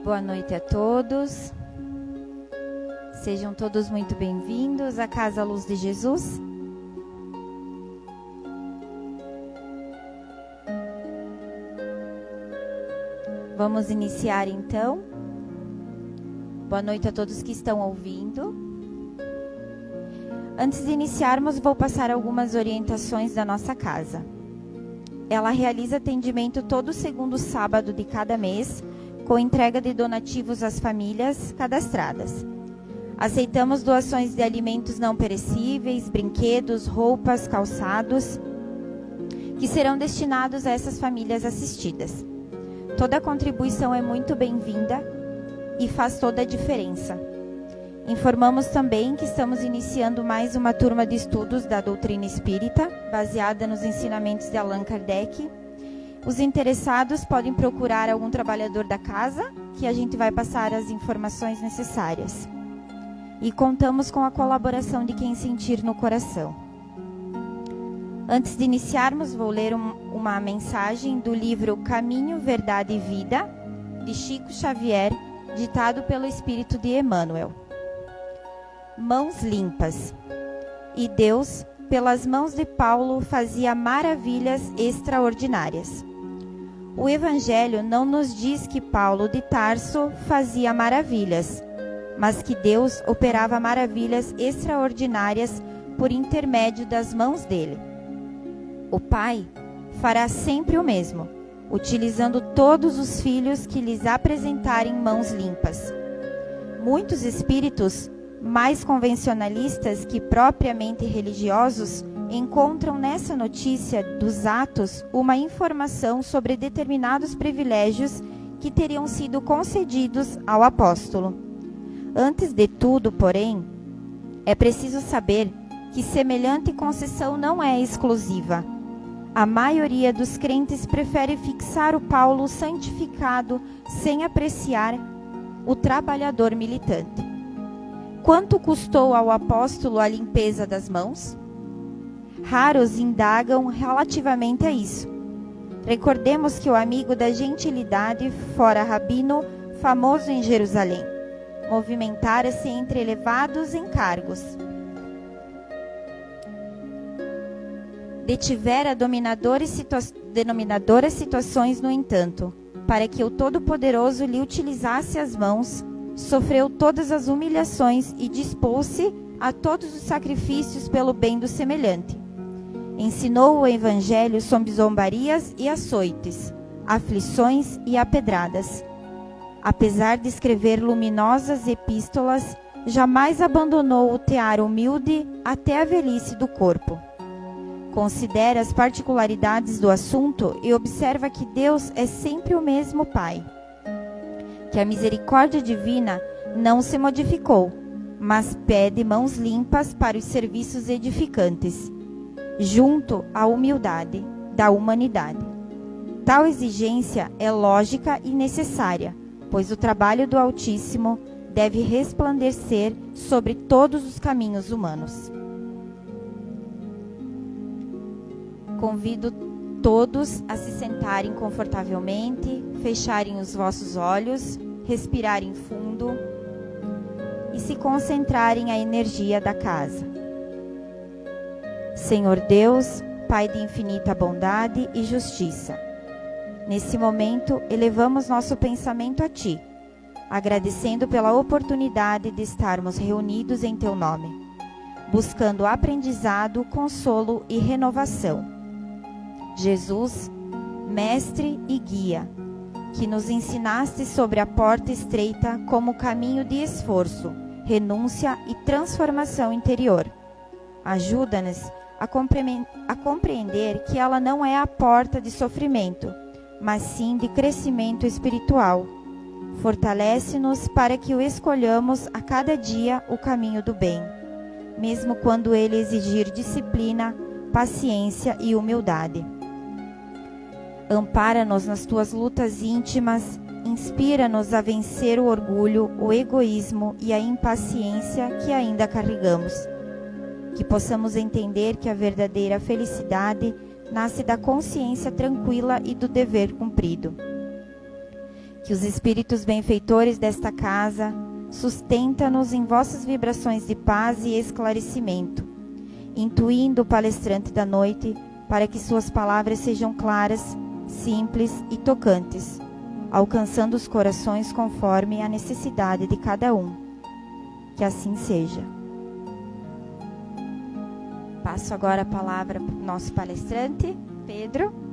Boa noite a todos. Sejam todos muito bem-vindos à Casa Luz de Jesus. Vamos iniciar então. Boa noite a todos que estão ouvindo. Antes de iniciarmos, vou passar algumas orientações da nossa casa. Ela realiza atendimento todo segundo sábado de cada mês, com entrega de donativos às famílias cadastradas. Aceitamos doações de alimentos não perecíveis, brinquedos, roupas, calçados, que serão destinados a essas famílias assistidas. Toda contribuição é muito bem-vinda e faz toda a diferença. Informamos também que estamos iniciando mais uma turma de estudos da doutrina espírita, baseada nos ensinamentos de Allan Kardec. Os interessados podem procurar algum trabalhador da casa, que a gente vai passar as informações necessárias. E contamos com a colaboração de quem sentir no coração. Antes de iniciarmos, vou ler uma mensagem do livro Caminho, Verdade e Vida, de Chico Xavier, ditado pelo Espírito de Emmanuel. Mãos limpas. E Deus, pelas mãos de Paulo, fazia maravilhas extraordinárias. O Evangelho não nos diz que Paulo de Tarso fazia maravilhas, mas que Deus operava maravilhas extraordinárias por intermédio das mãos dele. O Pai fará sempre o mesmo, utilizando todos os filhos que lhes apresentarem mãos limpas. Muitos espíritos mais convencionalistas que propriamente religiosos encontram nessa notícia dos atos uma informação sobre determinados privilégios que teriam sido concedidos ao apóstolo. Antes de tudo, porém, é preciso saber que semelhante concessão não é exclusiva. A maioria dos crentes prefere fixar o Paulo santificado sem apreciar o trabalhador militante. Quanto custou ao apóstolo a limpeza das mãos? Raros indagam relativamente a isso. Recordemos que o amigo da gentilidade fora rabino, famoso em Jerusalém, movimentara-se entre elevados encargos. Detivera denominadoras situações, no entanto, para que o Todo-Poderoso lhe utilizasse as mãos, sofreu todas as humilhações e dispôs-se a todos os sacrifícios pelo bem do semelhante. Ensinou o Evangelho sob zombarias e açoites, aflições e apedradas. Apesar de escrever luminosas epístolas, jamais abandonou o tear humilde até a velhice do corpo. Considera as particularidades do assunto e observa que Deus é sempre o mesmo Pai. Que a misericórdia divina não se modificou, mas pede mãos limpas para os serviços edificantes, junto à humildade da humanidade. Tal exigência é lógica e necessária, pois o trabalho do Altíssimo deve resplandecer sobre todos os caminhos humanos. Convido todos a se sentarem confortavelmente, fecharem os vossos olhos, respirarem fundo e se concentrarem na energia da casa. Senhor Deus, Pai de infinita bondade e justiça, nesse momento elevamos nosso pensamento a Ti, agradecendo pela oportunidade de estarmos reunidos em Teu nome, buscando aprendizado, consolo e renovação. Jesus, Mestre e Guia, que nos ensinaste sobre a porta estreita como caminho de esforço, renúncia e transformação interior. Ajuda-nos a compreender que ela não é a porta de sofrimento, mas sim de crescimento espiritual. Fortalece-nos para que o escolhamos a cada dia o caminho do bem, mesmo quando ele exigir disciplina, paciência e humildade. Ampara-nos nas tuas lutas íntimas, inspira-nos a vencer o orgulho, o egoísmo e a impaciência que ainda carregamos. Que possamos entender que a verdadeira felicidade nasce da consciência tranquila e do dever cumprido. Que os espíritos benfeitores desta casa sustenta-nos em vossas vibrações de paz e esclarecimento, intuindo o palestrante da noite para que suas palavras sejam claras, simples e tocantes, alcançando os corações conforme a necessidade de cada um. Que assim seja. Passo agora a palavra para o nosso palestrante, Pedro.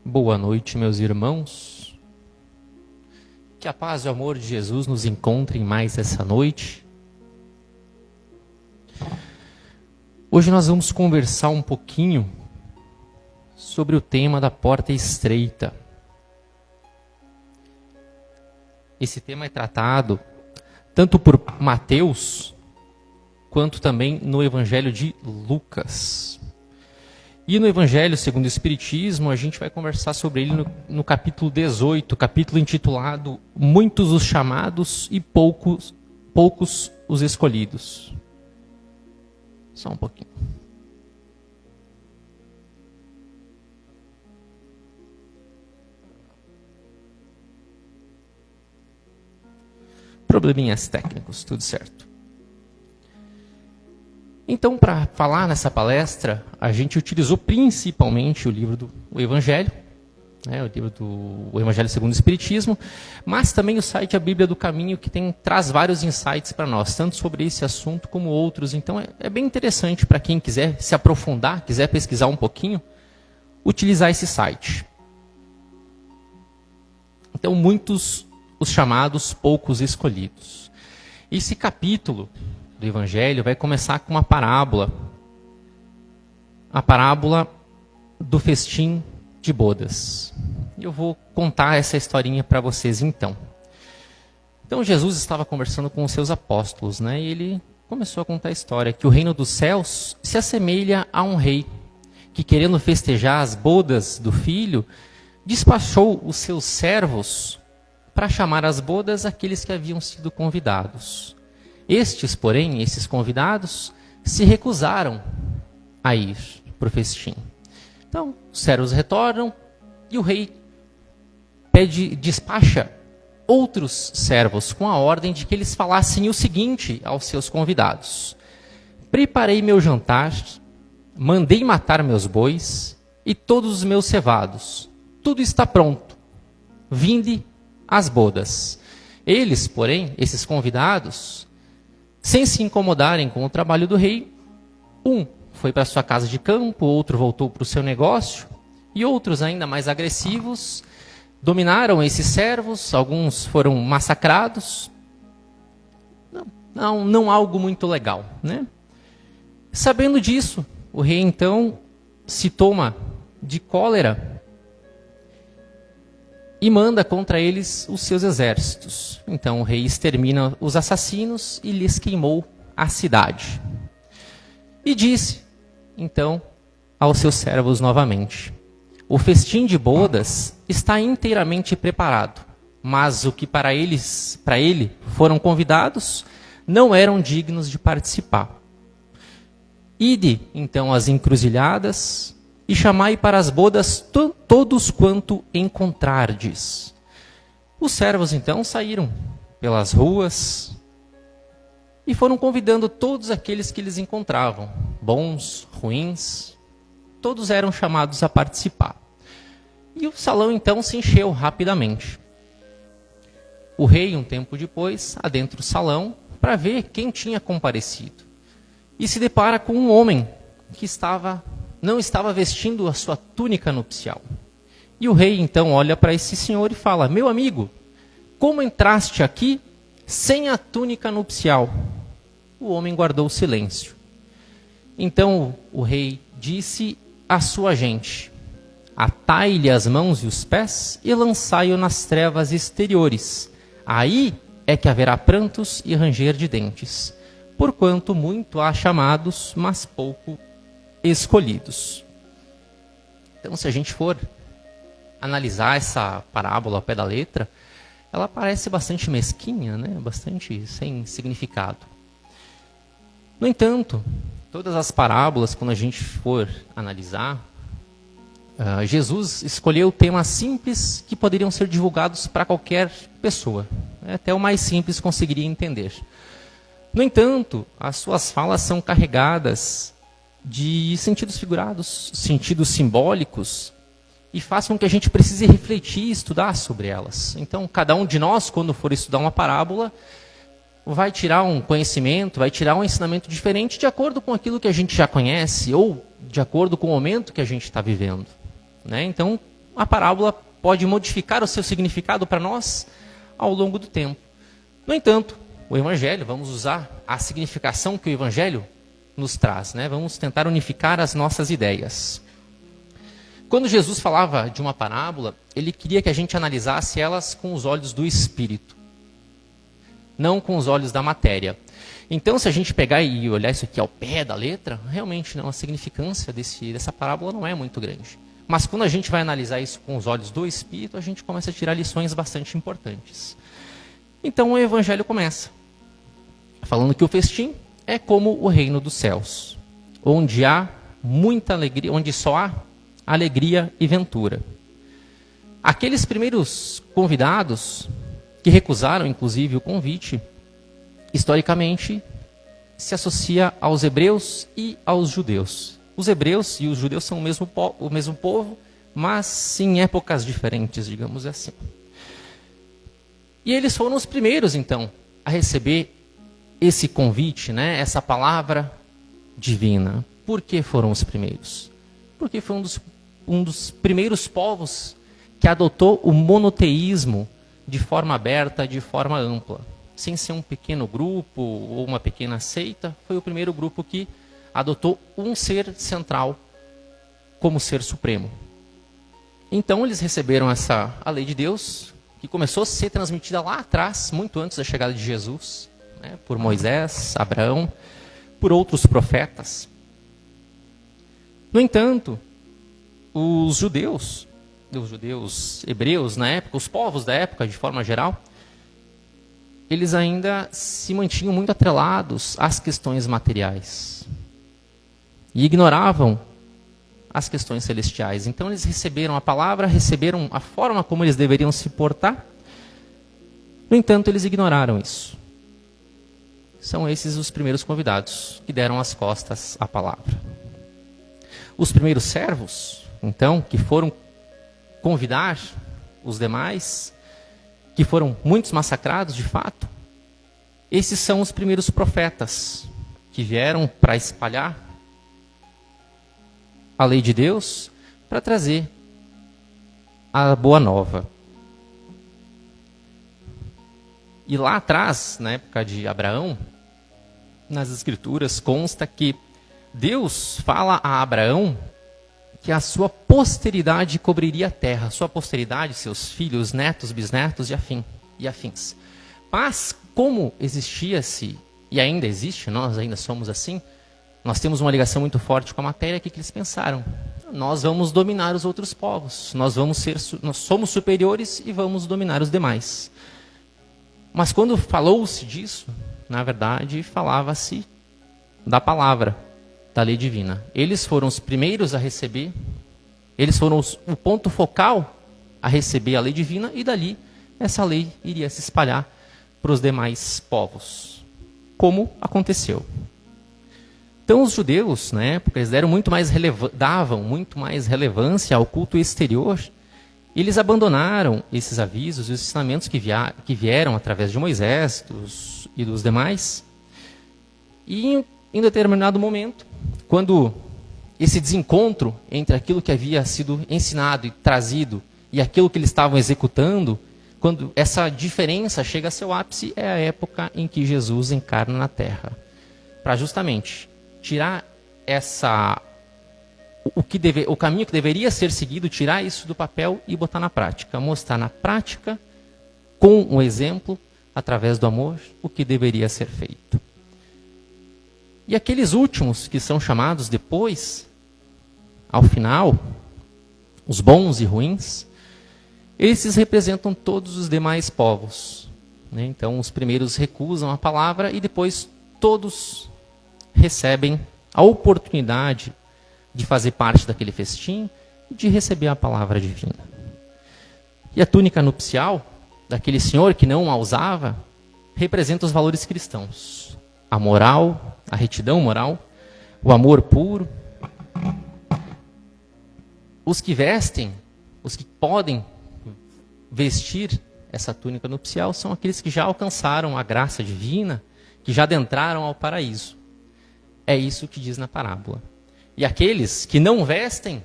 Boa noite, meus irmãos. Que a paz e o amor de Jesus nos encontrem mais essa noite. Hoje nós vamos conversar um pouquinho sobre o tema da porta estreita. Esse tema é tratado tanto por Mateus, quanto também no Evangelho de Lucas. E no Evangelho segundo o Espiritismo, a gente vai conversar sobre ele no capítulo 18, capítulo intitulado Muitos os chamados e poucos os escolhidos. Só um pouquinho. Probleminhas técnicos, tudo certo. Então, para falar nessa palestra, a gente utilizou principalmente o livro do Evangelho, o livro do Evangelho segundo o Espiritismo, mas também o site A Bíblia do Caminho, que traz vários insights para nós, tanto sobre esse assunto como outros. Então, é bem interessante para quem quiser se aprofundar, quiser pesquisar um pouquinho, utilizar esse site. Então, muitos os chamados, poucos escolhidos. Esse capítulo do Evangelho vai começar com uma parábola, a parábola do festim de bodas. Eu vou contar essa historinha para vocês então. Então Jesus estava conversando com os seus apóstolos, e ele começou a contar a história que o reino dos céus se assemelha a um rei que, querendo festejar as bodas do filho, despachou os seus servos para chamar às bodas aqueles que haviam sido convidados. Estes, porém, esses convidados, se recusaram a ir para o festim. Então, os servos retornam e o rei despacha outros servos com a ordem de que eles falassem o seguinte aos seus convidados: preparei meu jantar, mandei matar meus bois e todos os meus cevados. Tudo está pronto. Vinde às bodas. Eles, porém, esses convidados, sem se incomodarem com o trabalho do rei, um foi para sua casa de campo, outro voltou para o seu negócio, e outros ainda mais agressivos dominaram esses servos, alguns foram massacrados. Não algo muito legal, Sabendo disso, o rei então se toma de cólera e manda contra eles os seus exércitos. Então o rei extermina os assassinos e lhes queimou a cidade. E disse, então, aos seus servos novamente: o festim de bodas está inteiramente preparado, mas o que para ele foram convidados não eram dignos de participar. Ide, então, às encruzilhadas e chamai para as bodas todos quanto encontrardes. Os servos então saíram pelas ruas e foram convidando todos aqueles que eles encontravam, bons, ruins, todos eram chamados a participar. E o salão então se encheu rapidamente. O rei, um tempo depois, adentra o salão para ver quem tinha comparecido e se depara com um homem que não estava vestindo a sua túnica nupcial. E o rei então olha para esse senhor e fala: meu amigo, como entraste aqui sem a túnica nupcial? O homem guardou silêncio. Então o rei disse à sua gente: atai-lhe as mãos e os pés e lançai-o nas trevas exteriores. Aí é que haverá prantos e ranger de dentes, porquanto muito há chamados, mas pouco escolhidos. Então, se a gente for analisar essa parábola ao pé da letra, ela parece bastante mesquinha, né? Bastante sem significado. No entanto, todas as parábolas, quando a gente for analisar, Jesus escolheu temas simples que poderiam ser divulgados para qualquer pessoa. Até o mais simples conseguiria entender. No entanto, as suas falas são carregadas de sentidos figurados, sentidos simbólicos, e faz com que a gente precise refletir e estudar sobre elas. Então, cada um de nós, quando for estudar uma parábola, vai tirar um conhecimento, vai tirar um ensinamento diferente de acordo com aquilo que a gente já conhece ou de acordo com o momento que a gente está vivendo. Né? Então, a parábola pode modificar o seu significado para nós ao longo do tempo. No entanto, o Evangelho, vamos usar a significação que o Evangelho nos traz. Né? Vamos tentar unificar as nossas ideias. Quando Jesus falava de uma parábola, ele queria que a gente analisasse elas com os olhos do Espírito, não com os olhos da matéria. Então, se a gente pegar e olhar isso aqui ao pé da letra, realmente não, a significância dessa parábola não é muito grande. Mas quando a gente vai analisar isso com os olhos do Espírito, a gente começa a tirar lições bastante importantes. Então o Evangelho começa falando que o festim é como o reino dos céus, onde há muita alegria, onde só há alegria e ventura. Aqueles primeiros convidados que recusaram, inclusive, o convite, historicamente se associa aos hebreus e aos judeus. Os hebreus e os judeus são o mesmo povo, mas em épocas diferentes, digamos assim. E eles foram os primeiros, então, a receber esse convite, né? Essa palavra divina. Por que foram os primeiros? Porque foi um dos primeiros povos que adotou o monoteísmo de forma aberta, de forma ampla. Sem ser um pequeno grupo ou uma pequena seita, foi o primeiro grupo que adotou um ser central como ser supremo. Então eles receberam a lei de Deus, que começou a ser transmitida lá atrás, muito antes da chegada de Jesus, né, por Moisés, Abraão, por outros profetas. No entanto, os judeus hebreus na época, os povos da época de forma geral, eles ainda se mantinham muito atrelados às questões materiais e ignoravam as questões celestiais. Então eles receberam a palavra, receberam a forma como eles deveriam se portar. No entanto, eles ignoraram isso. São esses os primeiros convidados que deram as costas à palavra. Os primeiros servos, então, que foram convidar os demais, que foram muitos massacrados de fato, esses são os primeiros profetas que vieram para espalhar a lei de Deus, para trazer a boa nova. E lá atrás, na época de Abraão, nas Escrituras consta que Deus fala a Abraão que a sua posteridade cobriria a terra, sua posteridade, seus filhos, netos, bisnetos e afins. Mas como existia-se, e ainda existe, nós ainda somos assim, nós temos uma ligação muito forte com a matéria. O que eles pensaram? Nós vamos dominar os outros povos, nós somos superiores e vamos dominar os demais. Mas quando falou-se disso, na verdade, falava-se da palavra, da lei divina. Eles foram os primeiros a receber, eles foram o ponto focal a receber a lei divina, e dali essa lei iria se espalhar para os demais povos, como aconteceu. Então os judeus, na época, eles davam muito mais relevância ao culto exterior. Eles abandonaram esses avisos e os ensinamentos que vieram através de Moisés e dos demais. E em determinado momento, quando esse desencontro entre aquilo que havia sido ensinado e trazido e aquilo que eles estavam executando, quando essa diferença chega a seu ápice, é a época em que Jesus encarna na Terra, para justamente tirar o caminho que deveria ser seguido, tirar isso do papel e botar na prática, mostrar na prática, com um exemplo, através do amor, o que deveria ser feito. E aqueles últimos, que são chamados depois, ao final, os bons e ruins, esses representam todos os demais povos. Né? Então, os primeiros recusam a palavra e depois todos recebem a oportunidade de fazer parte daquele festim e de receber a palavra divina. E a túnica nupcial, daquele senhor que não a usava, representa os valores cristãos. A moral, a retidão moral, o amor puro. Os que vestem, os que podem vestir essa túnica nupcial são aqueles que já alcançaram a graça divina, que já adentraram ao paraíso. É isso que diz na parábola. E aqueles que não vestem,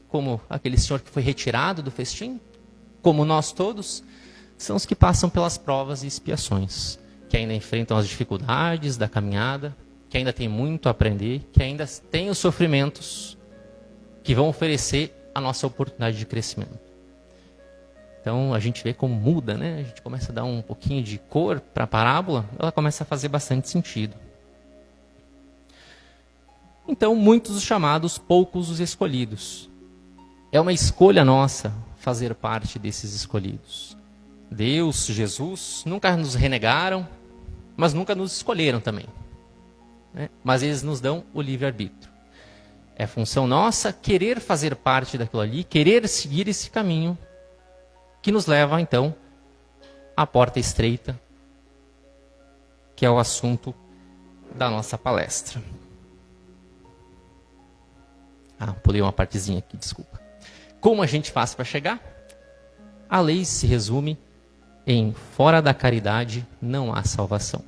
como aquele senhor que foi retirado do festim, como nós todos, são os que passam pelas provas e expiações, que ainda enfrentam as dificuldades da caminhada, que ainda tem muito a aprender, que ainda têm os sofrimentos que vão oferecer a nossa oportunidade de crescimento. Então a gente vê como muda, né? A gente começa a dar um pouquinho de cor para a parábola, ela começa a fazer bastante sentido. Então, muitos os chamados, poucos os escolhidos. É uma escolha nossa fazer parte desses escolhidos. Deus, Jesus, nunca nos renegaram, mas nunca nos escolheram também. Né? Mas eles nos dão o livre-arbítrio. É função nossa querer fazer parte daquilo ali, querer seguir esse caminho que nos leva, então, à porta estreita, que é o assunto da nossa palestra. Pulei uma partezinha aqui, desculpa. Como a gente faz para chegar? A lei se resume em fora da caridade não há salvação.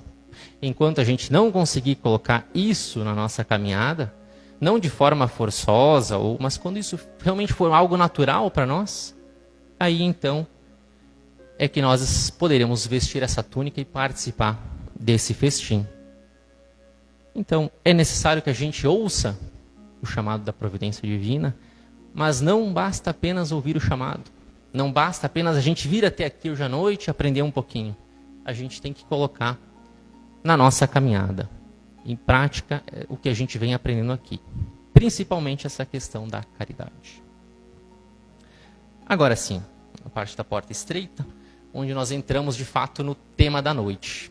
Enquanto a gente não conseguir colocar isso na nossa caminhada, não de forma forçosa, mas quando isso realmente for algo natural para nós, aí então é que nós poderemos vestir essa túnica e participar desse festim. Então é necessário que a gente ouça o chamado da providência divina, mas não basta apenas ouvir o chamado. Não basta apenas a gente vir até aqui hoje à noite e aprender um pouquinho. A gente tem que colocar na nossa caminhada, em prática, o que a gente vem aprendendo aqui. Principalmente essa questão da caridade. Agora sim, a parte da porta estreita, onde nós entramos de fato no tema da noite.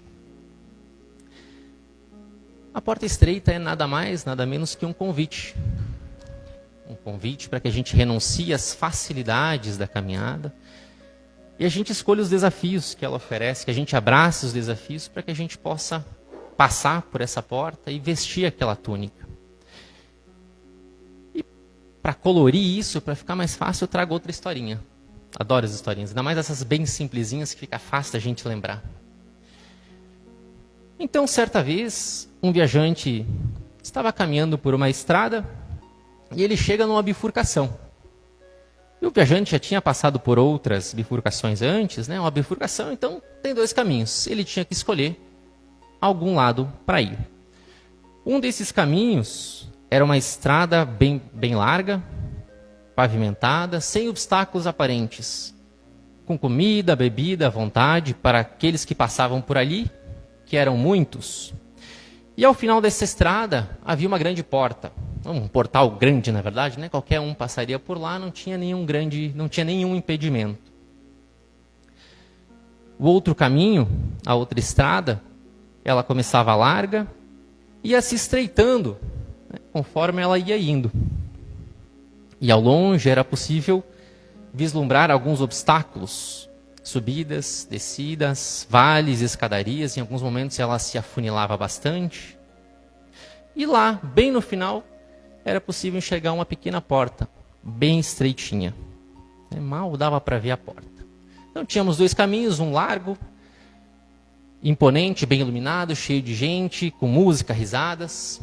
A porta estreita é nada mais, nada menos que um convite. Um convite para que a gente renuncie às facilidades da caminhada e a gente escolha os desafios que ela oferece, que a gente abrace os desafios para que a gente possa passar por essa porta e vestir aquela túnica. E para colorir isso, para ficar mais fácil, eu trago outra historinha. Adoro as historinhas, ainda mais essas bem simplesinhas que fica fácil da gente lembrar. Então, certa vez, um viajante estava caminhando por uma estrada e ele chega numa bifurcação. E o viajante já tinha passado por outras bifurcações antes, né? Uma bifurcação, então, tem dois caminhos. Ele tinha que escolher algum lado para ir. Um desses caminhos era uma estrada bem larga, pavimentada, sem obstáculos aparentes, com comida, bebida à vontade para aqueles que passavam por ali, que eram muitos. E ao final dessa estrada havia uma grande porta, um portal grande, na verdade, né? Qualquer um passaria por lá, não tinha nenhum impedimento. O outro caminho, a outra estrada, ela começava larga e ia se estreitando, né, conforme ela ia indo. E ao longe era possível vislumbrar alguns obstáculos, subidas, descidas, vales, escadarias. Em alguns momentos ela se afunilava bastante. E lá, bem no final, era possível enxergar uma pequena porta, bem estreitinha. Mal dava para ver a porta. Então tínhamos dois caminhos, um largo, imponente, bem iluminado, cheio de gente, com música, risadas.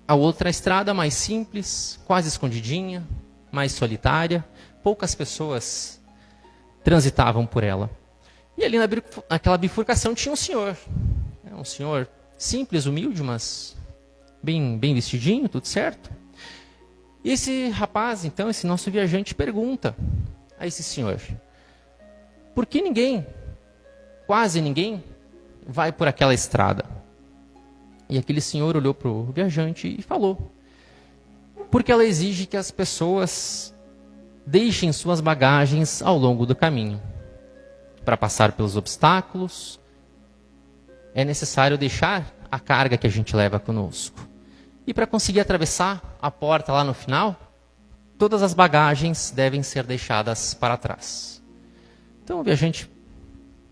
A outra estrada mais simples, quase escondidinha, mais solitária. Poucas pessoas transitavam por ela. E ali naquela bifurcação tinha um senhor simples, humilde, mas bem vestidinho, tudo certo. E esse rapaz, então, esse nosso viajante, pergunta a esse senhor: por que quase ninguém, vai por aquela estrada? E aquele senhor olhou para o viajante e falou: porque ela exige que as pessoas deixem suas bagagens ao longo do caminho. Para passar pelos obstáculos, é necessário deixar a carga que a gente leva conosco. E para conseguir atravessar a porta lá no final, todas as bagagens devem ser deixadas para trás. Então o viajante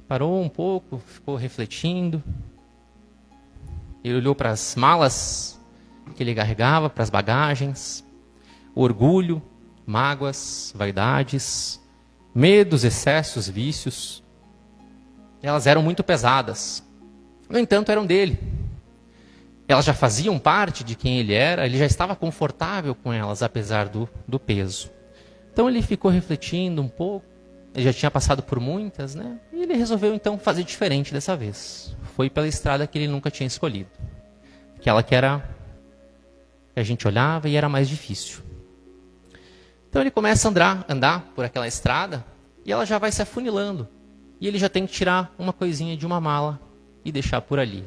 parou um pouco, ficou refletindo. Ele olhou para as malas que ele carregava, para as bagagens, orgulho, mágoas, vaidades, medos, excessos, vícios. Elas eram muito pesadas. No entanto, eram dele. Elas já faziam parte de quem ele era, ele já estava confortável com elas, apesar do peso. Então ele ficou refletindo um pouco, ele já tinha passado por muitas, né? E ele resolveu então fazer diferente dessa vez. Foi pela estrada que ele nunca tinha escolhido. Aquela que a gente olhava e era mais difícil. Então ele começa a andar por aquela estrada e ela já vai se afunilando. E ele já tem que tirar uma coisinha de uma mala e deixar por ali.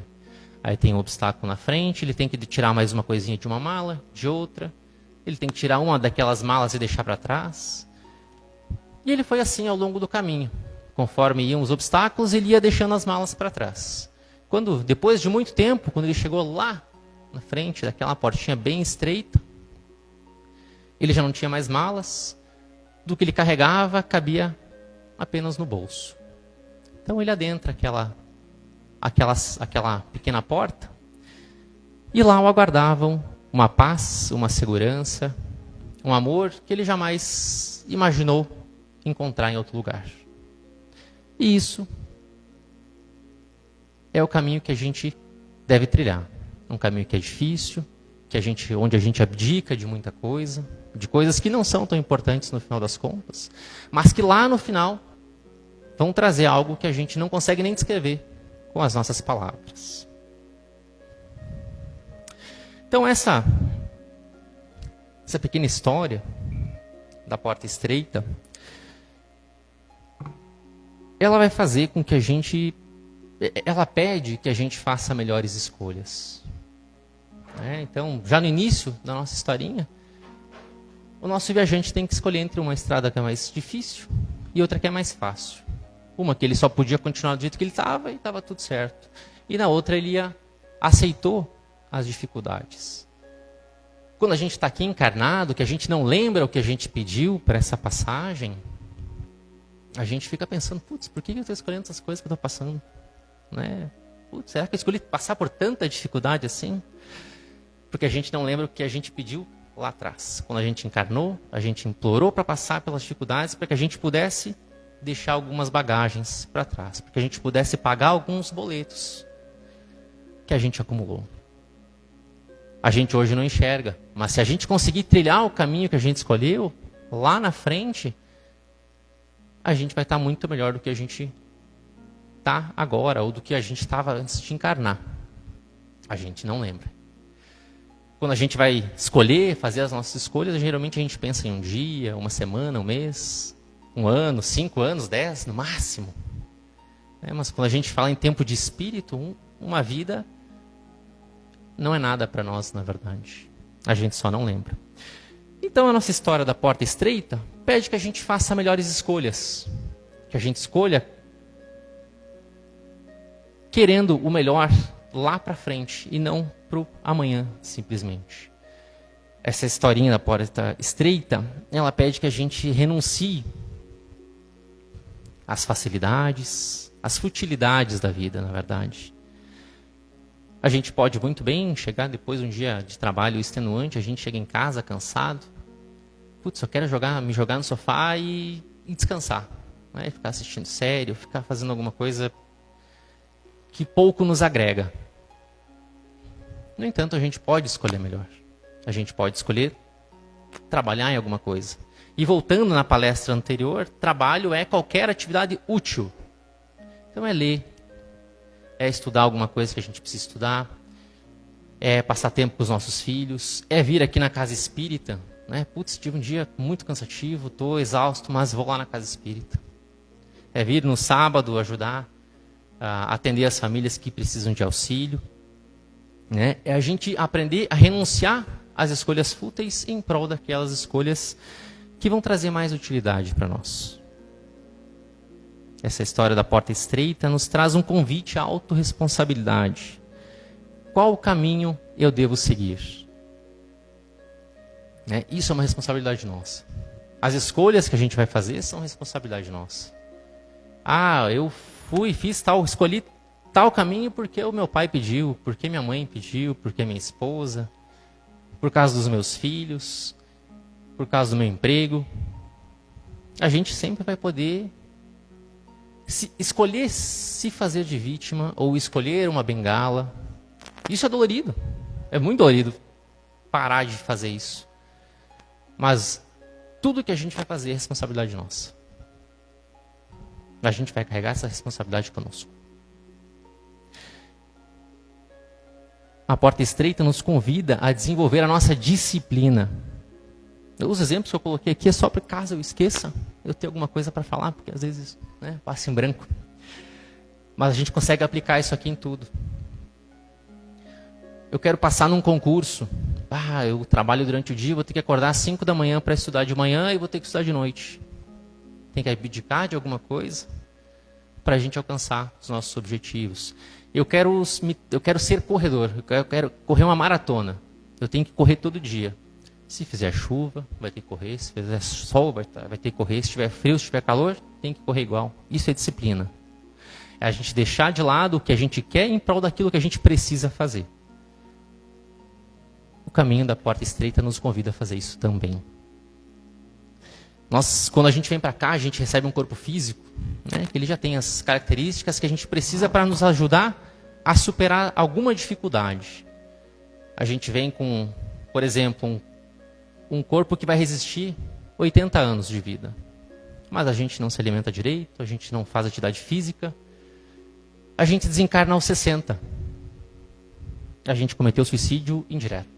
Aí tem um obstáculo na frente, ele tem que tirar mais uma coisinha de uma mala, de outra. Ele tem que tirar uma daquelas malas e deixar para trás. E ele foi assim ao longo do caminho. Conforme iam os obstáculos, ele ia deixando as malas para trás. Depois de muito tempo, quando ele chegou lá na frente daquela portinha bem estreita, ele já não tinha mais malas. Do que ele carregava, cabia apenas no bolso. Então ele adentra aquela pequena porta, e lá o aguardavam uma paz, uma segurança, um amor que ele jamais imaginou encontrar em outro lugar. E isso é o caminho que a gente deve trilhar. Um caminho que é difícil, onde a gente abdica de muita coisa, de coisas que não são tão importantes no final das contas, mas que lá no final vão trazer algo que a gente não consegue nem descrever com as nossas palavras. Então essa pequena história da porta estreita, ela vai fazer com que ela pede que a gente faça melhores escolhas. Então, já no início da nossa historinha, o nosso viajante tem que escolher entre uma estrada que é mais difícil e outra que é mais fácil. Uma que ele só podia continuar do jeito que ele estava e estava tudo certo. E na outra ele aceitou as dificuldades. Quando a gente está aqui encarnado, que a gente não lembra o que a gente pediu para essa passagem, a gente fica pensando, putz, por que eu estou escolhendo essas coisas que eu estou passando? Putz, será que eu escolhi passar por tanta dificuldade assim? Porque a gente não lembra o que a gente pediu lá atrás. Quando a gente encarnou, a gente implorou para passar pelas dificuldades, para que a gente pudesse deixar algumas bagagens para trás, para que a gente pudesse pagar alguns boletos que a gente acumulou. A gente hoje não enxerga, mas se a gente conseguir trilhar o caminho que a gente escolheu, lá na frente, a gente vai estar muito melhor do que a gente está agora, ou do que a gente estava antes de encarnar. A gente não lembra. Quando a gente vai escolher, fazer as nossas escolhas, geralmente a gente pensa em um dia, uma semana, um mês, um ano, 5 anos, 10 no máximo. Mas quando a gente fala em tempo de espírito, uma vida não é nada para nós, na verdade. A gente só não lembra. Então a nossa história da porta estreita pede que a gente faça melhores escolhas. Que a gente escolha querendo o melhor lá para frente e não para o amanhã, simplesmente. Essa historinha da porta estreita, ela pede que a gente renuncie às facilidades, às futilidades da vida, na verdade. A gente pode muito bem chegar depois de um dia de trabalho extenuante, a gente chega em casa cansado, putz, só quero me jogar no sofá e descansar. Ficar assistindo série, ficar fazendo alguma coisa que pouco nos agrega. No entanto, a gente pode escolher melhor. A gente pode escolher trabalhar em alguma coisa. E voltando na palestra anterior, trabalho é qualquer atividade útil. Então é ler, é estudar alguma coisa que a gente precisa estudar, é passar tempo com os nossos filhos, é vir aqui na casa espírita. Putz, tive um dia muito cansativo, estou exausto, mas vou lá na casa espírita. É vir no sábado ajudar a atender as famílias que precisam de auxílio. né? É a gente aprender a renunciar às escolhas fúteis em prol daquelas escolhas que vão trazer mais utilidade para nós. Essa história da porta estreita nos traz um convite à autorresponsabilidade. Qual caminho eu devo seguir? Né? Isso é uma responsabilidade nossa. As escolhas que a gente vai fazer são responsabilidade nossa. Eu escolhi tal caminho porque o meu pai pediu, porque minha mãe pediu, porque minha esposa, por causa dos meus filhos, por causa do meu emprego. A gente sempre vai poder escolher se fazer de vítima ou escolher uma bengala. Isso é dolorido. É muito dolorido parar de fazer isso. Mas tudo que a gente vai fazer é responsabilidade nossa. A gente vai carregar essa responsabilidade conosco. A porta estreita nos convida a desenvolver a nossa disciplina. Os exemplos que eu coloquei aqui é só para caso eu esqueça, eu tenho alguma coisa para falar, porque às vezes passa em branco. Mas a gente consegue aplicar isso aqui em tudo. Eu quero passar num concurso. Eu trabalho durante o dia, vou ter que acordar às 5 da manhã para estudar de manhã e vou ter que estudar de noite. Tem que abdicar de alguma coisa para a gente alcançar os nossos objetivos. Eu quero ser corredor, eu quero correr uma maratona. Eu tenho que correr todo dia. Se fizer chuva, vai ter que correr. Se fizer sol, vai ter que correr. Se tiver frio, se tiver calor, tem que correr igual. Isso é disciplina. É a gente deixar de lado o que a gente quer em prol daquilo que a gente precisa fazer. O caminho da porta estreita nos convida a fazer isso também. Quando a gente vem para cá, a gente recebe um corpo físico, que ele já tem as características que a gente precisa para nos ajudar a superar alguma dificuldade. A gente vem com, por exemplo, um corpo que vai resistir 80 anos de vida. Mas a gente não se alimenta direito, a gente não faz atividade física. A gente desencarna aos 60. A gente cometeu suicídio indireto.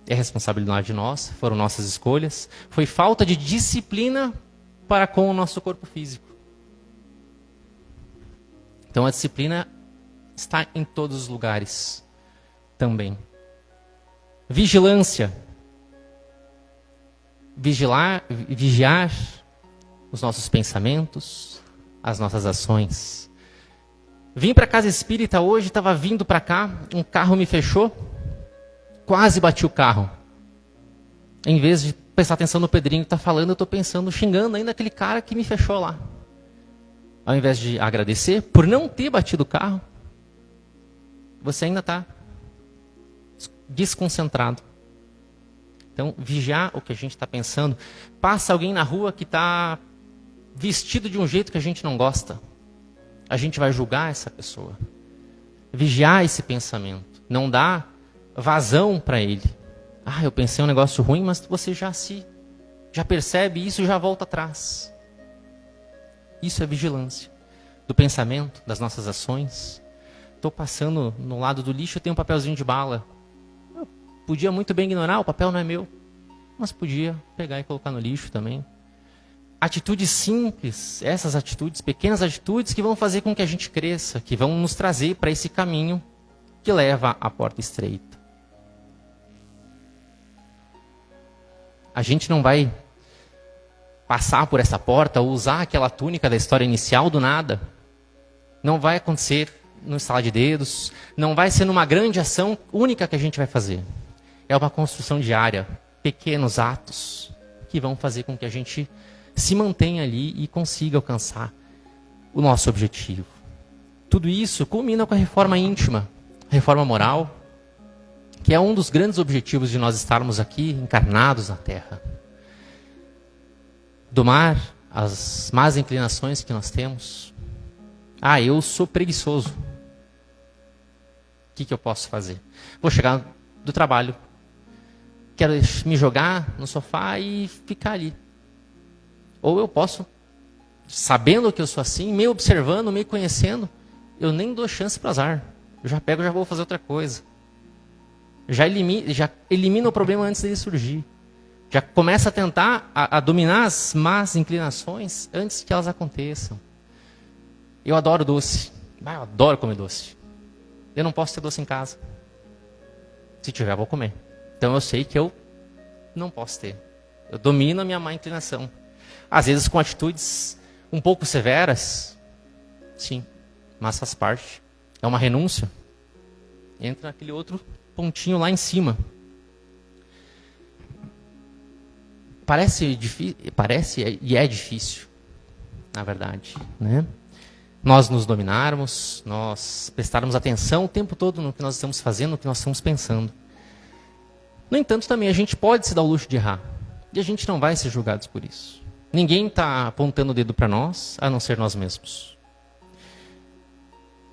É responsabilidade nossa, foram nossas escolhas. Foi falta de disciplina para com o nosso corpo físico. Então a disciplina está em todos os lugares também. Vigilância. Vigiar os nossos pensamentos, as nossas ações. Vim para a casa espírita hoje, estava vindo para cá, um carro me fechou, quase bati o carro. Em vez de prestar atenção no Pedrinho que está falando, eu estou pensando, xingando ainda aquele cara que me fechou lá. Ao invés de agradecer por não ter batido o carro, você ainda está desconcentrado. Então, vigiar o que a gente está pensando. Passa alguém na rua que está vestido de um jeito que a gente não gosta. A gente vai julgar essa pessoa. Vigiar esse pensamento. Não dá vazão para ele. Eu pensei um negócio ruim, mas você já percebe isso e já volta atrás. Isso é vigilância. Do pensamento, das nossas ações. Estou passando no lado do lixo, eu tenho um papelzinho de bala. Podia muito bem ignorar, o papel não é meu. Mas podia pegar e colocar no lixo também. Atitudes simples, essas atitudes, pequenas atitudes que vão fazer com que a gente cresça, que vão nos trazer para esse caminho que leva à porta estreita. A gente não vai passar por essa porta ou usar aquela túnica da história inicial do nada. Não vai acontecer no estalar de dedos, não vai ser numa grande ação única que a gente vai fazer. É uma construção diária, pequenos atos que vão fazer com que a gente se mantenha ali e consiga alcançar o nosso objetivo. Tudo isso culmina com a reforma íntima, reforma moral, que é um dos grandes objetivos de nós estarmos aqui encarnados na Terra. Domar as más inclinações que nós temos. Eu sou preguiçoso. O que eu posso fazer? Vou chegar do trabalho, quero me jogar no sofá e ficar ali. Ou eu posso, sabendo que eu sou assim, me observando, me conhecendo, eu nem dou chance para azar. Eu já pego e já vou fazer outra coisa. Já elimina o problema antes dele surgir. Já começa a tentar a dominar as más inclinações antes que elas aconteçam. Eu adoro doce. Eu adoro comer doce. Eu não posso ter doce em casa. Se tiver, eu vou comer. Então eu sei que eu não posso ter. Eu domino a minha má inclinação. Às vezes com atitudes um pouco severas, sim, mas faz parte. É uma renúncia. Entra aquele outro pontinho lá em cima. Parece e é difícil, na verdade, né? Nós nos dominarmos, nós prestarmos atenção o tempo todo no que nós estamos fazendo, no que nós estamos pensando. No entanto, também a gente pode se dar o luxo de errar. E a gente não vai ser julgados por isso. Ninguém está apontando o dedo para nós, a não ser nós mesmos.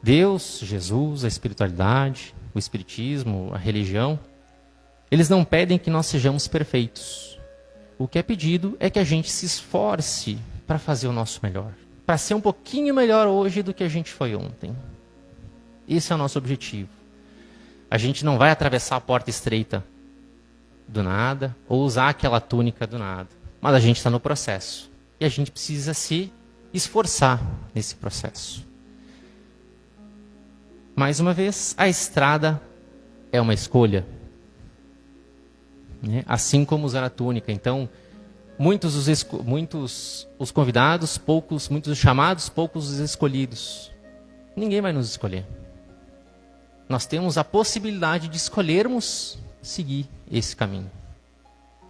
Deus, Jesus, a espiritualidade, o espiritismo, a religião, eles não pedem que nós sejamos perfeitos. O que é pedido é que a gente se esforce para fazer o nosso melhor. Para ser um pouquinho melhor hoje do que a gente foi ontem. Esse é o nosso objetivo. A gente não vai atravessar a porta estreita do nada, ou usar aquela túnica do nada. Mas a gente está no processo. E a gente precisa se esforçar nesse processo. Mais uma vez, a estrada é uma escolha. Né? Assim como usar a túnica. Então, muitos os convidados, muitos os chamados, poucos os escolhidos. Ninguém vai nos escolher. Nós temos a possibilidade de escolhermos seguir esse caminho.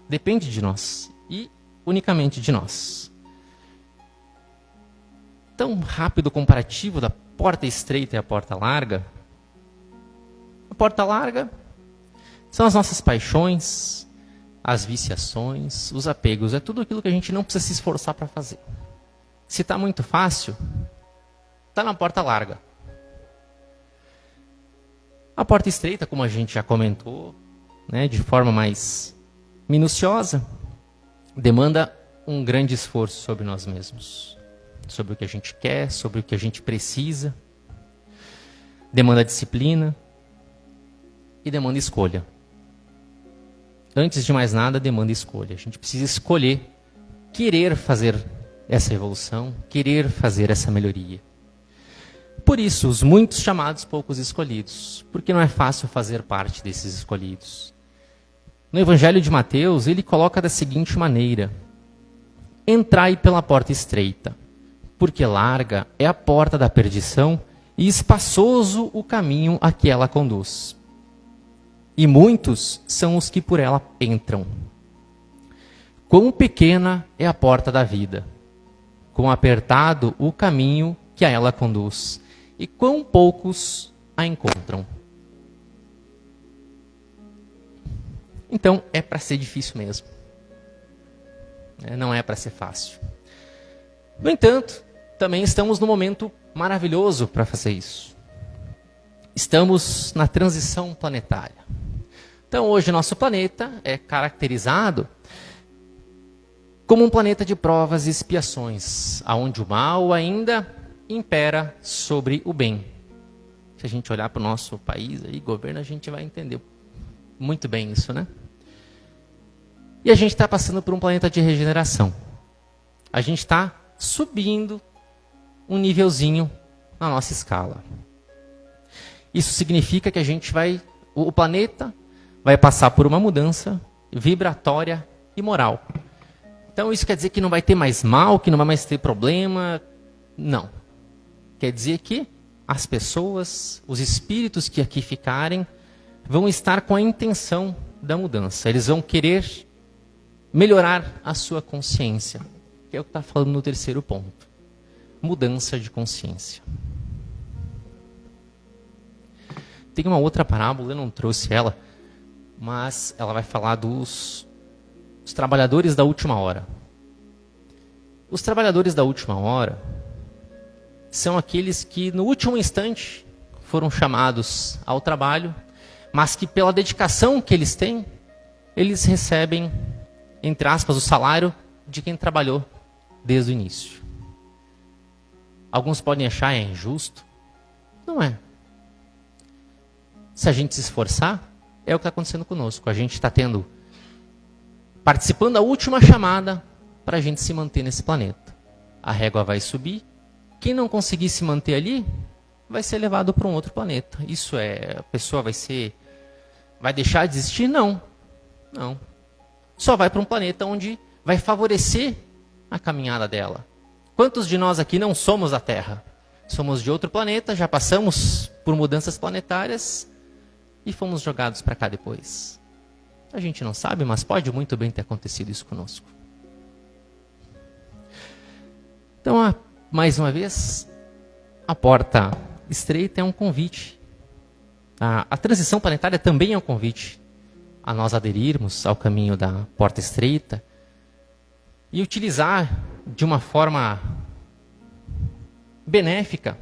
Depende de nós e unicamente de nós. Tão rápido comparativo da porta estreita e a porta larga. A porta larga são as nossas paixões, as viciações, os apegos. É tudo aquilo que a gente não precisa se esforçar para fazer. Se está muito fácil, está na porta larga. A porta estreita, como a gente já comentou, né, de forma mais minuciosa, demanda um grande esforço sobre nós mesmos. Sobre o que a gente quer, sobre o que a gente precisa. Demanda disciplina e demanda escolha. Antes de mais nada, demanda escolha. A gente precisa escolher, querer fazer essa evolução, querer fazer essa melhoria. Por isso, os muitos chamados, poucos escolhidos. Porque não é fácil fazer parte desses escolhidos. No Evangelho de Mateus, ele coloca da seguinte maneira: entrai pela porta estreita, porque larga é a porta da perdição e espaçoso o caminho a que ela conduz. E muitos são os que por ela entram. Quão pequena é a porta da vida, quão apertado o caminho que a ela conduz, e quão poucos a encontram. Então, é para ser difícil mesmo. Não é para ser fácil. No entanto, também estamos num momento maravilhoso para fazer isso. Estamos na transição planetária. Então, hoje, nosso planeta é caracterizado como um planeta de provas e expiações, onde o mal ainda impera sobre o bem. Se a gente olhar para o nosso país, aí, governo, a gente vai entender muito bem isso, né? E a gente está passando por um planeta de regeneração. A gente está subindo um nívelzinho na nossa escala. Isso significa que o planeta vai passar por uma mudança vibratória e moral. Então isso quer dizer que não vai ter mais mal, que não vai mais ter problema? Não. Quer dizer que as pessoas, os espíritos que aqui ficarem, vão estar com a intenção da mudança. Eles vão querer melhorar a sua consciência, que é o que está falando no terceiro ponto. Mudança de consciência. Tem uma outra parábola, eu não trouxe ela, mas ela vai falar dos trabalhadores da última hora. Os trabalhadores da última hora são aqueles que no último instante foram chamados ao trabalho, mas que pela dedicação que eles têm, eles recebem, entre aspas, o salário de quem trabalhou desde o início. Alguns podem achar injusto. Não é. Se a gente se esforçar, é o que está acontecendo conosco. A gente está participando da última chamada para a gente se manter nesse planeta. A régua vai subir. Quem não conseguir se manter ali, vai ser levado para um outro planeta. A pessoa vai ser Vai deixar de existir? Não. Não. Só vai para um planeta onde vai favorecer a caminhada dela. Quantos de nós aqui não somos da Terra? Somos de outro planeta, já passamos por mudanças planetárias e fomos jogados para cá depois. A gente não sabe, mas pode muito bem ter acontecido isso conosco. Então, mais uma vez, a porta estreita é um convite. A transição planetária também é um convite a nós aderirmos ao caminho da porta estreita e utilizar de uma forma benéfica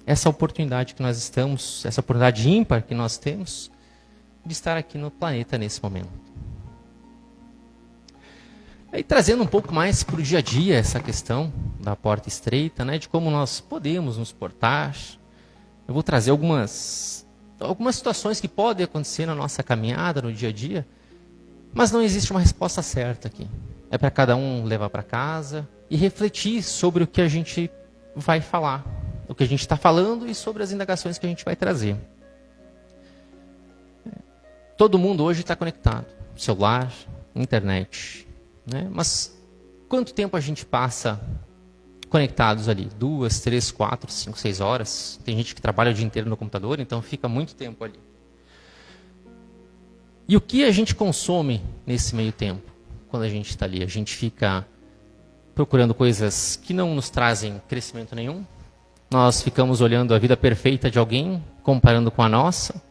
essa oportunidade que nós estamos, essa oportunidade ímpar que nós temos de estar aqui no planeta nesse momento. E trazendo um pouco mais para o dia a dia essa questão da porta estreita, né, de como nós podemos nos portar. Eu vou trazer algumas situações que podem acontecer na nossa caminhada, no dia a dia, mas não existe uma resposta certa aqui. É para cada um levar para casa e refletir sobre o que a gente vai falar, o que a gente está falando e sobre as indagações que a gente vai trazer. Todo mundo hoje está conectado, celular, internet, né? Mas quanto tempo a gente passa conectados ali? 2, 3, 4, 5, 6 horas. Tem gente que trabalha o dia inteiro no computador, então fica muito tempo ali. E o que a gente consome nesse meio tempo? Quando a gente está ali, a gente fica procurando coisas que não nos trazem crescimento nenhum. Nós ficamos olhando a vida perfeita de alguém, comparando com a nossa,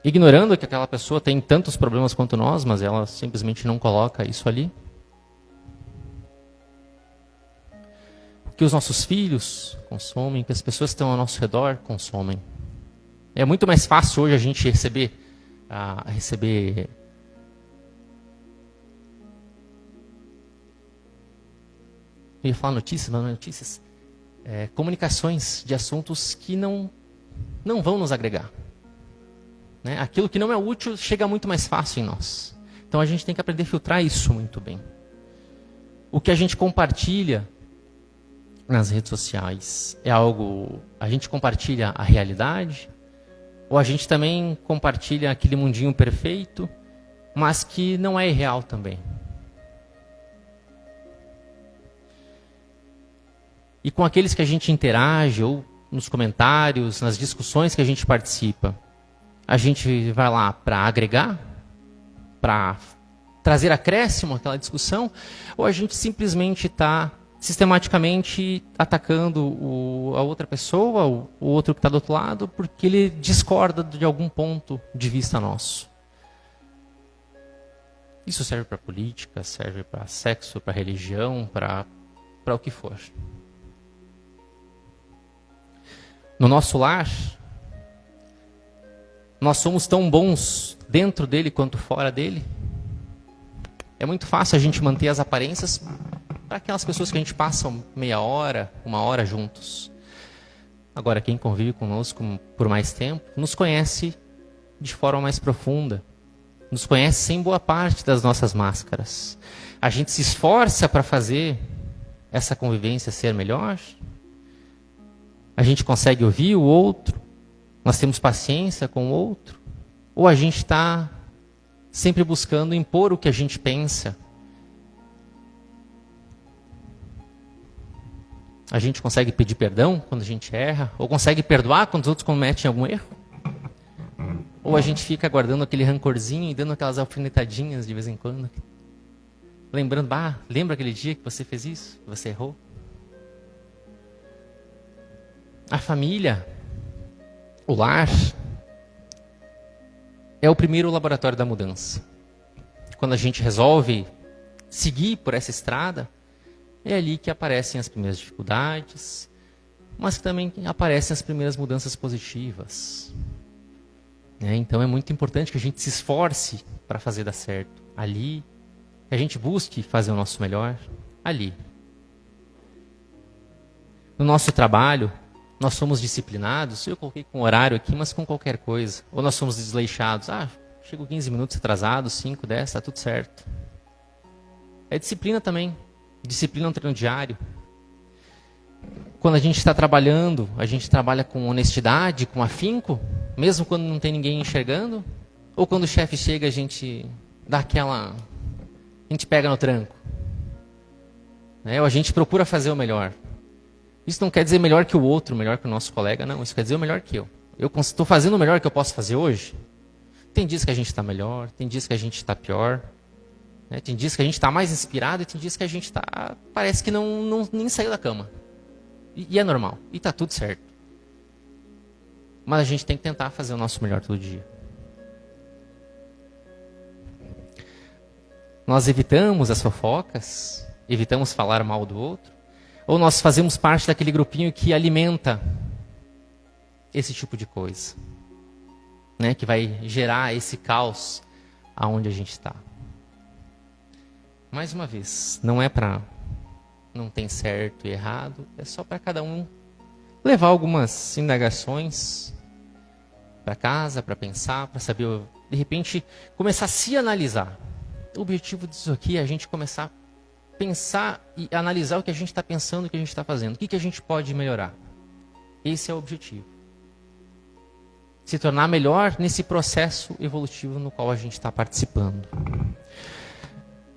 ignorando que aquela pessoa tem tantos problemas quanto nós, mas ela simplesmente não coloca isso ali. Que os nossos filhos consomem, que as pessoas que estão ao nosso redor consomem. É muito mais fácil hoje a gente receber eu ia falar notícias, mas não é notícias. Comunicações de assuntos que não vão nos agregar. Né? Aquilo que não é útil chega muito mais fácil em nós. Então a gente tem que aprender a filtrar isso muito bem. O que a gente compartilha nas redes sociais é algo... A gente compartilha a realidade? Ou a gente também compartilha aquele mundinho perfeito, mas que não é irreal também? E com aqueles que a gente interage, ou nos comentários, nas discussões que a gente participa, a gente vai lá para agregar, para trazer acréscimo àquela discussão, ou a gente simplesmente está sistematicamente atacando a outra pessoa, o outro que está do outro lado, porque ele discorda de algum ponto de vista nosso. Isso serve para política, serve para sexo, para religião, para o que for. No nosso lar, nós somos tão bons dentro dele quanto fora dele. É muito fácil a gente manter as aparências para aquelas pessoas que a gente passa meia hora, 1 hora juntos. Agora, quem convive conosco por mais tempo, nos conhece de forma mais profunda. Nos conhece sem boa parte das nossas máscaras. A gente se esforça para fazer essa convivência ser melhor. A gente consegue ouvir o outro. Nós temos paciência com o outro. Ou a gente está sempre buscando impor o que a gente pensa. A gente consegue pedir perdão quando a gente erra? Ou consegue perdoar quando os outros cometem algum erro? Ou a gente fica guardando aquele rancorzinho e dando aquelas alfinetadinhas de vez em quando? Lembrando, lembra aquele dia que você fez isso? Que você errou? A família, o lar, é o primeiro laboratório da mudança. Quando a gente resolve seguir por essa estrada, é ali que aparecem as primeiras dificuldades, mas que também aparecem as primeiras mudanças positivas. Então é muito importante que a gente se esforce para fazer dar certo. Ali, que a gente busque fazer o nosso melhor. Ali. No nosso trabalho, nós somos disciplinados. Eu coloquei com horário aqui, mas com qualquer coisa. Ou nós somos desleixados. Chego 15 minutos atrasado, 5, 10, está tudo certo. É disciplina também. Disciplina é um treino diário. Quando a gente está trabalhando, a gente trabalha com honestidade, com afinco, mesmo quando não tem ninguém enxergando? Ou quando o chefe chega, a gente dá aquela... a gente pega no tranco? Ou a gente procura fazer o melhor? Isso não quer dizer melhor que o outro, melhor que o nosso colega, não. Isso quer dizer o melhor que eu. Eu estou fazendo o melhor que eu posso fazer hoje? Tem dias que a gente está melhor, tem dias que a gente está pior. Tem dias que a gente está mais inspirado e tem dias que a gente está... parece que nem saiu da cama. E é normal. E está tudo certo. Mas a gente tem que tentar fazer o nosso melhor todo dia. Nós evitamos as fofocas, evitamos falar mal do outro, ou nós fazemos parte daquele grupinho que alimenta esse tipo de coisa, que vai gerar esse caos aonde a gente está. Mais uma vez, não é para... não tem certo e errado, é só para cada um levar algumas indagações para casa, para pensar, para saber, de repente, começar a se analisar. O objetivo disso aqui é a gente começar a pensar e analisar o que a gente está pensando, o que a gente está fazendo, o que a gente pode melhorar. Esse é o objetivo. Se tornar melhor nesse processo evolutivo no qual a gente está participando.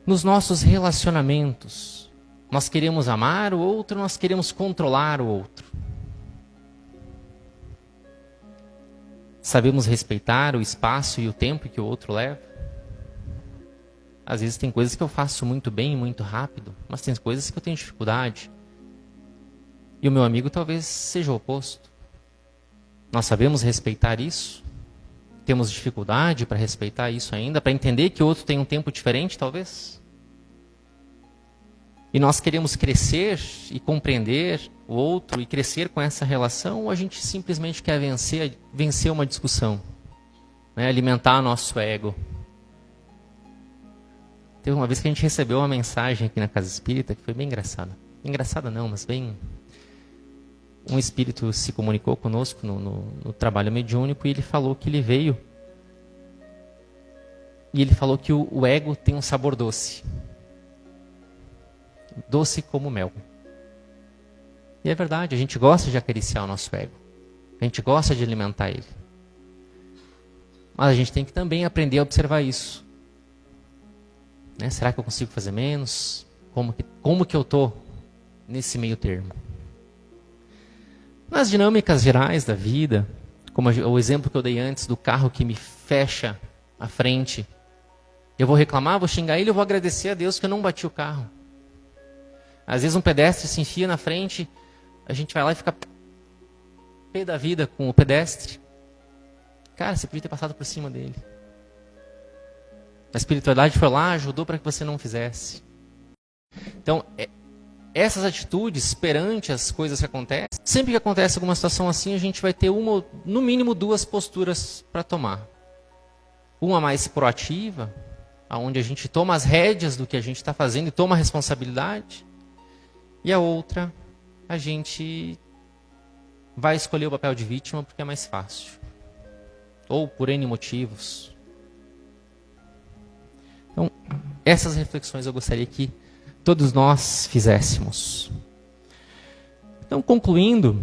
Nos nossos relacionamentos, nós queremos amar o outro, nós queremos controlar o outro. Sabemos respeitar o espaço e o tempo que o outro leva? Às vezes tem coisas que eu faço muito bem, muito rápido, mas tem coisas que eu tenho dificuldade. E o meu amigo talvez seja o oposto. Nós sabemos respeitar isso? Temos dificuldade para respeitar isso ainda? Para entender que o outro tem um tempo diferente, talvez? E nós queremos crescer e compreender o outro e crescer com essa relação, ou a gente simplesmente quer vencer uma discussão, alimentar nosso ego? Teve uma vez que a gente recebeu uma mensagem aqui na Casa Espírita que foi bem engraçada. Engraçada não, mas bem... Um espírito se comunicou conosco no trabalho mediúnico e ele falou que ele veio. E ele falou que o ego tem um sabor doce. Doce como mel. E é verdade, a gente gosta de acariciar o nosso ego. A gente gosta de alimentar ele. Mas a gente tem que também aprender a observar isso. Será que eu consigo fazer menos? Como que eu estou nesse meio termo? Nas dinâmicas gerais da vida, como o exemplo que eu dei antes do carro que me fecha a frente, eu vou reclamar, vou xingar ele, eu vou agradecer a Deus que eu não bati o carro. Às vezes um pedestre se enfia na frente, a gente vai lá e fica pé da vida com o pedestre. Cara, você podia ter passado por cima dele. A espiritualidade foi lá, ajudou para que você não fizesse. Então, essas atitudes perante as coisas que acontecem, sempre que acontece alguma situação assim, a gente vai ter no mínimo duas posturas para tomar. Uma mais proativa, onde a gente toma as rédeas do que a gente está fazendo e toma a responsabilidade. E a outra, a gente vai escolher o papel de vítima porque é mais fácil. Ou por N motivos. Então, essas reflexões eu gostaria que todos nós fizéssemos. Então, concluindo,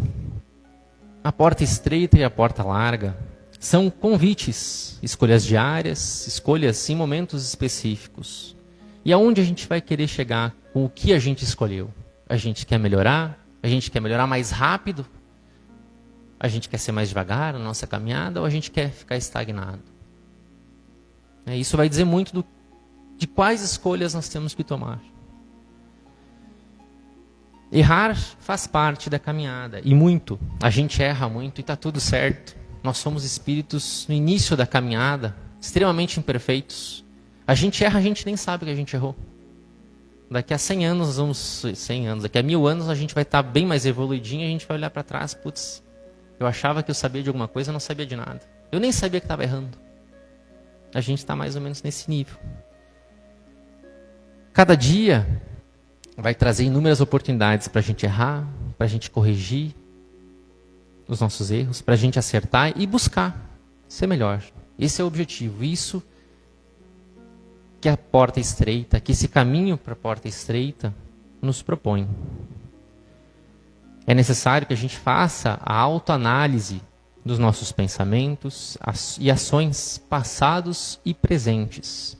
a porta estreita e a porta larga são convites, escolhas diárias, escolhas em momentos específicos. E aonde a gente vai querer chegar com o que a gente escolheu? A gente quer melhorar? A gente quer melhorar mais rápido? A gente quer ser mais devagar na nossa caminhada? Ou a gente quer ficar estagnado? Isso vai dizer muito de quais escolhas nós temos que tomar. Errar faz parte da caminhada, e muito. A gente erra muito e está tudo certo. Nós somos espíritos no início da caminhada, extremamente imperfeitos. A gente erra, a gente nem sabe que a gente errou. Daqui a 100 anos, daqui a 1000 anos a gente vai estar bem mais evoluidinho, a gente vai olhar para trás, putz, eu achava que eu sabia de alguma coisa, eu não sabia de nada. Eu nem sabia que estava errando. A gente está mais ou menos nesse nível. Cada dia vai trazer inúmeras oportunidades para a gente errar, para a gente corrigir os nossos erros, para a gente acertar e buscar ser melhor. Esse é o objetivo. Isso que a porta estreita, que esse caminho para a porta estreita nos propõe. É necessário que a gente faça a autoanálise dos nossos pensamentos e ações passados e presentes.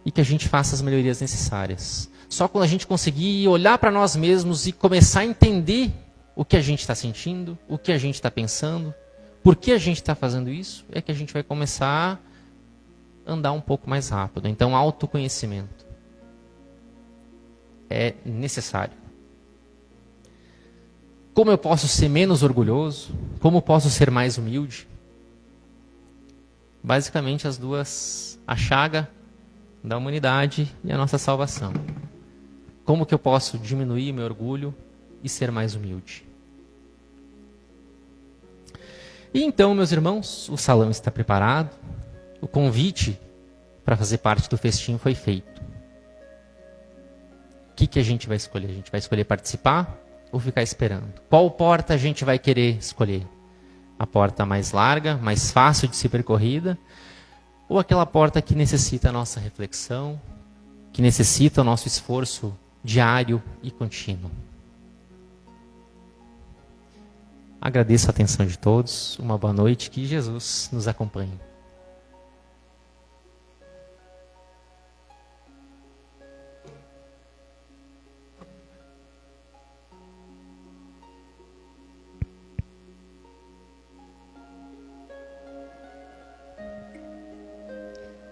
E que a gente faça as melhorias necessárias. Só quando a gente conseguir olhar para nós mesmos e começar a entender o que a gente está sentindo, o que a gente está pensando, por que a gente está fazendo isso, é que a gente vai começar a andar um pouco mais rápido. Então, autoconhecimento é necessário. Como eu posso ser menos orgulhoso? Como posso ser mais humilde? Basicamente as duas, a chaga da humanidade e a nossa salvação. Como que eu posso diminuir o meu orgulho e ser mais humilde? E então, meus irmãos, o salão está preparado. O convite para fazer parte do festim foi feito. O que a gente vai escolher? A gente vai escolher participar ou ficar esperando? Qual porta a gente vai querer escolher? A porta mais larga, mais fácil de ser percorrida? Ou aquela porta que necessita a nossa reflexão, que necessita o nosso esforço diário e contínuo? Agradeço a atenção de todos. Uma boa noite. Que Jesus nos acompanhe.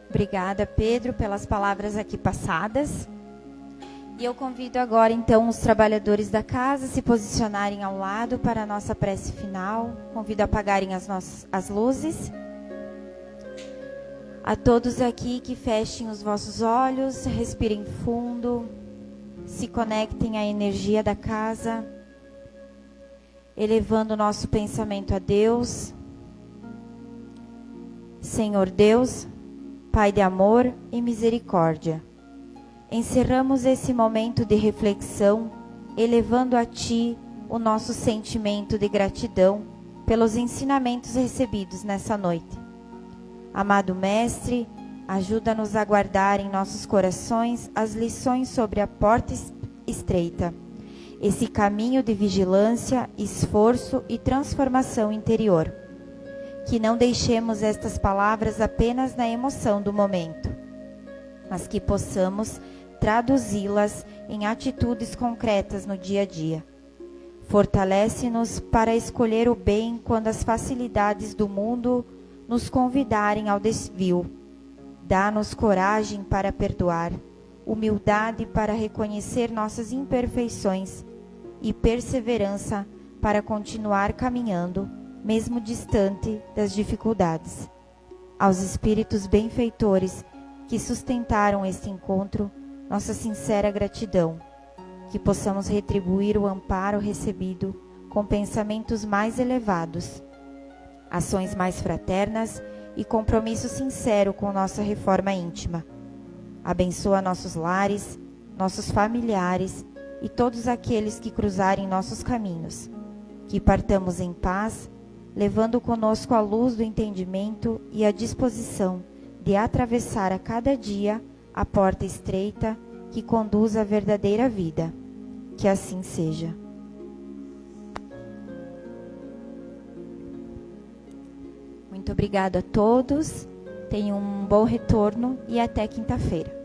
Obrigada, Pedro, pelas palavras aqui passadas. E eu convido agora, então, os trabalhadores da casa a se posicionarem ao lado para a nossa prece final. Convido a apagarem as luzes. A todos aqui que fechem os vossos olhos, respirem fundo, se conectem à energia da casa, elevando o nosso pensamento a Deus. Senhor Deus, Pai de amor e misericórdia, encerramos esse momento de reflexão, elevando a Ti o nosso sentimento de gratidão pelos ensinamentos recebidos nessa noite. Amado Mestre, ajuda-nos a guardar em nossos corações as lições sobre a porta estreita, esse caminho de vigilância, esforço e transformação interior. Que não deixemos estas palavras apenas na emoção do momento, mas que possamos traduzi-las em atitudes concretas no dia a dia. Fortalece-nos para escolher o bem quando as facilidades do mundo nos convidarem ao desvio. Dá-nos coragem para perdoar, humildade para reconhecer nossas imperfeições e perseverança para continuar caminhando, mesmo distante das dificuldades. Aos espíritos benfeitores que sustentaram este encontro, nossa sincera gratidão. Que possamos retribuir o amparo recebido com pensamentos mais elevados, ações mais fraternas e compromisso sincero com nossa reforma íntima. Abençoa nossos lares, nossos familiares e todos aqueles que cruzarem nossos caminhos. Que partamos em paz, levando conosco a luz do entendimento e a disposição de atravessar a cada dia a porta estreita que conduz à verdadeira vida. Que assim seja. Muito obrigado a todos. Tenham um bom retorno e até quinta-feira.